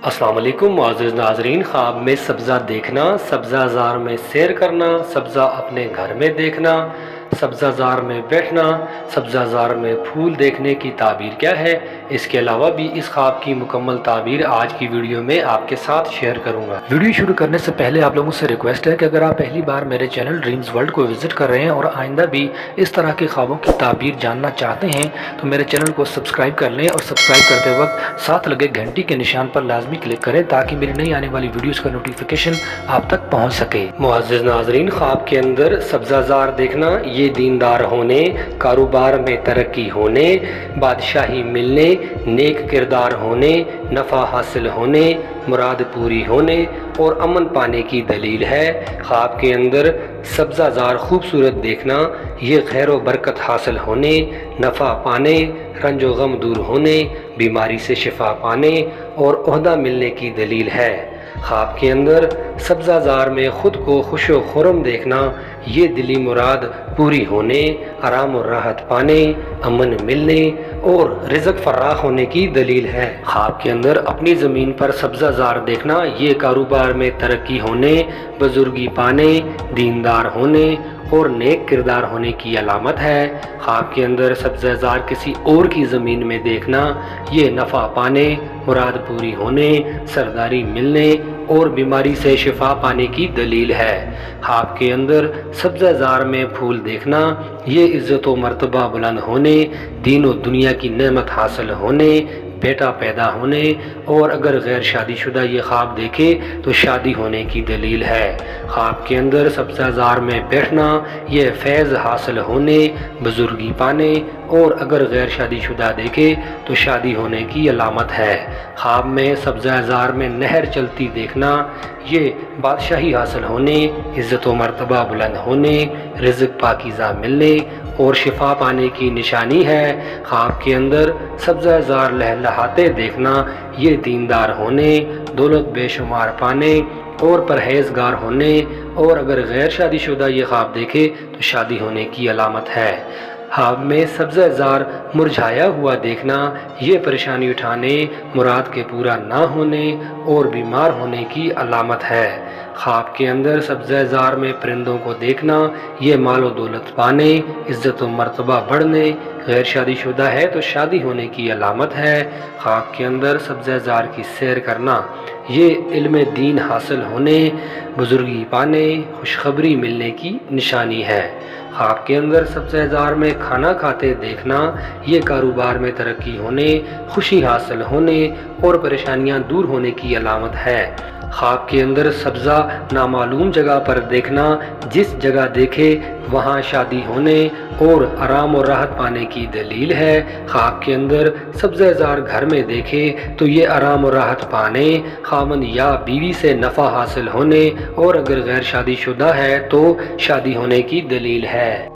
السلام علیکم معزز ناظرین، خواب میں سبزہ دیکھنا، سبزہ زار میں سیر کرنا، سبزہ اپنے گھر میں دیکھنا، سبزہ زار میں بیٹھنا، سبزہ زار میں پھول دیکھنے کی تعبیر کیا ہے، اس کے علاوہ بھی اس خواب کی مکمل تعبیر آج کی ویڈیو میں آپ کے ساتھ شیئر کروں گا۔ ویڈیو شروع کرنے سے پہلے آپ لوگوں سے ریکویسٹ ہے کہ اگر آپ پہلی بار میرے چینل ڈریمز ورلڈ کو وزٹ کر رہے ہیں اور آئندہ بھی اس طرح کے خوابوں کی تعبیر جاننا چاہتے ہیں تو میرے چینل کو سبسکرائب کر لیں، اور سبسکرائب کرتے وقت ساتھ لگے گھنٹی کے نشان پر لازمی کلک کریں تاکہ میری نئی آنے والی ویڈیوز کا نوٹیفیکیشن آپ تک پہنچ سکے۔ معزز ناظرین، خواب کے اندر سبزہ زار دیکھنا یہ دیندار ہونے، کاروبار میں ترقی ہونے، بادشاہی ملنے، نیک کردار ہونے، نفع حاصل ہونے، مراد پوری ہونے اور امن پانے کی دلیل ہے۔ خواب کے اندر سبزہ زار خوبصورت دیکھنا یہ خیر و برکت حاصل ہونے، نفع پانے، رنج و غم دور ہونے، بیماری سے شفا پانے اور عہدہ ملنے کی دلیل ہے۔ خواب کے اندر سبزہ زار میں خود کو خوش و خرم دیکھنا یہ دلی مراد پوری ہونے، آرام و راحت پانے، امن ملنے اور رزق فراخ ہونے کی دلیل ہے۔ خواب کے اندر اپنی زمین پر سبزہ زار دیکھنا یہ کاروبار میں ترقی ہونے، بزرگی پانے، دیندار ہونے اور نیک کردار ہونے کی علامت ہے۔ خواب کے اندر سبزہ زار کسی اور کی زمین میں دیکھنا یہ نفع پانے، مراد پوری ہونے، سرداری ملنے اور بیماری سے شفا پانے کی دلیل ہے۔ خواب کے اندر سبزہ زار میں پھول دیکھنا یہ عزت و مرتبہ بلند ہونے، دین و دنیا کی نعمت حاصل ہونے، بیٹا پیدا ہونے اور اگر غیر شادی شدہ یہ خواب دیکھے تو شادی ہونے کی دلیل ہے۔ خواب کے اندر سبزہ زار میں بیٹھنا یہ فیض حاصل ہونے، بزرگی پانے اور اگر غیر شادی شدہ دیکھے تو شادی ہونے کی علامت ہے۔ خواب میں سبزہ زار میں نہر چلتی دیکھنا یہ بادشاہی حاصل ہونے، عزت و مرتبہ بلند ہونے، رزق پاکیزہ ملنے اور شفا پانے کی نشانی ہے۔ خواب کے اندر سبزہ زار لہلہاتے دیکھنا یہ دیندار ہونے، دولت بے شمار پانے اور پرہیزگار ہونے اور اگر غیر شادی شدہ یہ خواب دیکھے تو شادی ہونے کی علامت ہے۔ خواب میں سبزہ زار مرجھایا ہوا دیکھنا یہ پریشانی اٹھانے، مراد کے پورا نہ ہونے اور بیمار ہونے کی علامت ہے۔ خواب کے اندر سبزہ زار میں پرندوں کو دیکھنا یہ مال و دولت پانے، عزت و مرتبہ بڑھنے، غیر شادی شدہ ہے تو شادی ہونے کی علامت ہے۔ خواب کے اندر سبزہ زار کی سیر کرنا یہ علم دین حاصل ہونے، بزرگی پانے، خوشخبری ملنے کی نشانی ہے۔ خواب کے اندر سبزہ زار میں کھانا کھاتے دیکھنا یہ کاروبار میں ترقی ہونے، خوشی حاصل ہونے اور پریشانیاں دور ہونے کی علامت ہے۔ خواب کے اندر سبزہ نامعلوم جگہ پر دیکھنا جس جگہ دیکھے وہاں شادی ہونے اور آرام و راحت پانے کی دلیل ہے۔ خواب کے اندر سبزہ زار گھر میں دیکھے تو یہ آرام و راحت پانے، خاوند یا بیوی سے نفع حاصل ہونے اور اگر غیر شادی شدہ ہے تو شادی ہونے کی دلیل ہے۔